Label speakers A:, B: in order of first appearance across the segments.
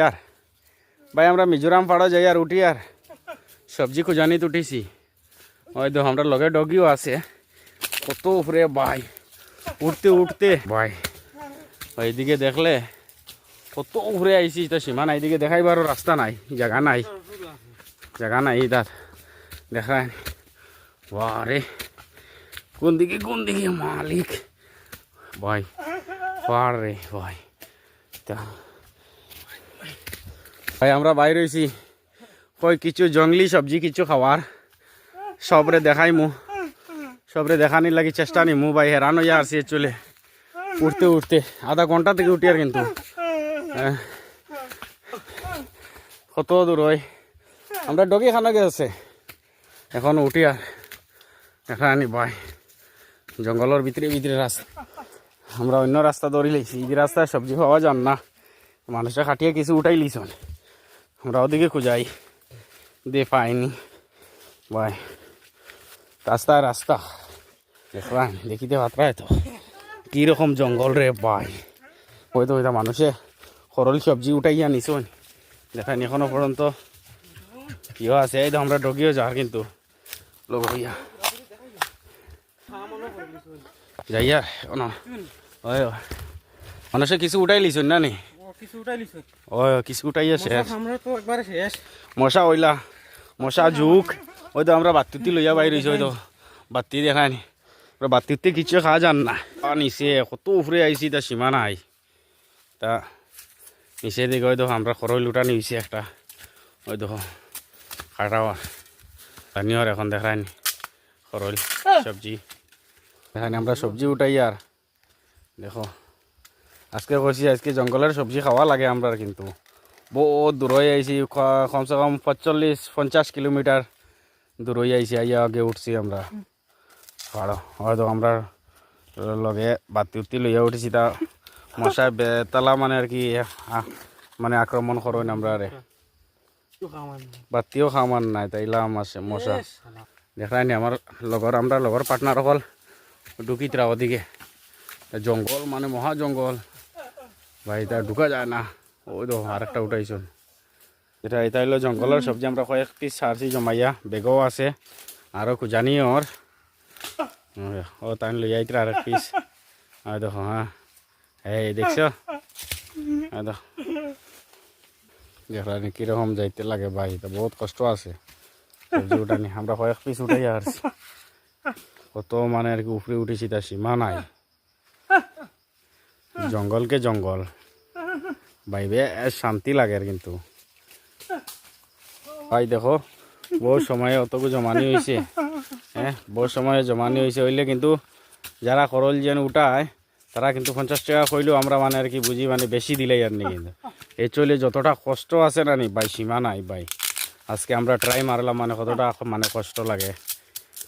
A: यार भाई আমরা মিজোরাম পাড়া যাই আর উঠি আর সবজি খুঁজানি উঠেছি ওই তো আমরা লগে ডগিও আছে কত উপরে ভাই উঠতে উঠতে ভাই ওইদিকে দেখলে কত উপরে আইছি তা সীমা নাই, এদিকে দেখাইবারও রাস্তা নাই, জায়গা নাই তার দেখায় বারে কোন দিকে মালিক ভাই পার রে ভাই। তা ভাই আমরা বাইরে হয়েছি কই কিছু জঙ্গলি সবজি কিছু খাওয়ার সবরে দেখানির লাগি চেষ্টা নিমু ভাই। হেরান হইয়া আসছি চলে উঠতে আধা ঘন্টা থেকে উঠি আর কিন্তু কত দূর হয় আমরা ডগি খানা গেছে এখন উঠি আর এখানে ভাই জঙ্গলের ভিতরে রাস্তা আমরা অন্য রাস্তা ধরে লাইছি, এই রাস্তায় সবজি পাওয়া যান না, মানুষে খাটিয়ে কিছু উঠাই লিছন, আমরা ওদিকে খুঁজাই দিয়ে পাইনি ভাই। রাস্তা দেখলাম দেখিতে পাত্রায় তো কীরকম জঙ্গল রে ভাই। হয়তো মানুষে সরল সবজি উঠাইয়া নিছন দেখানি এখনো পর্যন্ত কিও আছে। এই তো আমরা ডগিও যাওয়ার কিন্তু লোক হইয়া যাইয়া মানুষে কিছু উঠাই লিছন না নি কিছু উঠাইয়া শেষ মশা হইলা মশা ঝুঁক ওই তো আমরা বাতিতে লইয়া বাইর হয়েছি, ওই তো বাতি দেখায়নি বাতিতে কিছু খাওয়া যান না নিচে কত উপরে আইসি তা সীমা নাই। তা নিচে দিকে ওই দেখো আমরা খরচ লুটা নিয়েছি একটা, ওই দেখো খাটাওয়া পানিও এখন দেখায়নি খরচ সবজি দেখায়নি আমরা সবজি উঠাই আর দেখো আজকে কইছি আজকে জঙ্গলের সবজি খাওয়া লাগে আমরা, কিন্তু বহুত দূর হয়ে আইছি কমসে কম 45-50 কিলোমিটার দূর হয়ে আইছি আইয়া আগে উঠছি আমরা পাড়ো। হয়তো আমরা লগে বাতি লইয়া উঠেছি তা মশায় বেতালা মানে আর কি মানে আক্রমণ করেন আমরা রে বাতিও খাওয়ার নাই তাইলাম আছে মশা দেখায়নি আমার আমরা লগর পার্টনার হল ঢুকিতরা ওদিকে জঙ্গল মানে মহা জঙ্গল ভাই, তা ঢুকা যায় না। ওই তো আর একটা উঠাইছুন এটা হলো জঙ্গলের সবজি আমরা কয়েক পিস সারছি জমাইয়া বেগও আছে আরও খুঁজানি ওর ও তাই লই আইতরা আর এক পিস দেখো হ্যাঁ এই দেখছো দেখলাম কিরকম যাইতে লাগে ভাই, তো বহুত কষ্ট আছে সবজি উঠানি আমরা কয়েক পিস উঠাই আর কত মানে আর কি উপরে উঠেছি তার সীমা নাই। জঙ্গলকে জঙ্গল ভাইবে শান্তি লাগে আর কিন্তু ভাই দেখো বহু সময়ে অতকু জমানি হয়েছে বহু সময়ে জমানি হয়েছে হইলে কিন্তু যারা করল যেন উঠায় তারা কিন্তু 50 টাকা কইলেও আমরা মানে আর কি বুঝি মানে বেশি দিলেই আর নি, কিন্তু এই চলে যতটা কষ্ট আছে না নি ভাই সীমা নাই ভাই। আজকে আমরা ট্রাই মারলাম মানে কতটা মানে কষ্ট লাগে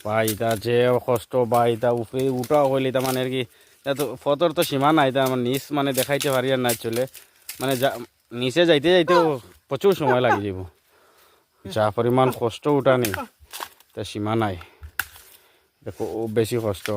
A: ভাই, এটা যে কষ্ট বা এটা উপরে উঠা হইলে তা মানে আর কি ফতর তো সীমা নাই, তা আমার নিচ মানে দেখাইতে পারি আর নাই চলে মানে নিচে যাইতেও প্রচুর সময় লাগে যাব, যা পরিমাণ কষ্ট উঠানি তা সীমা নাই, দেখো বেশি কষ্ট।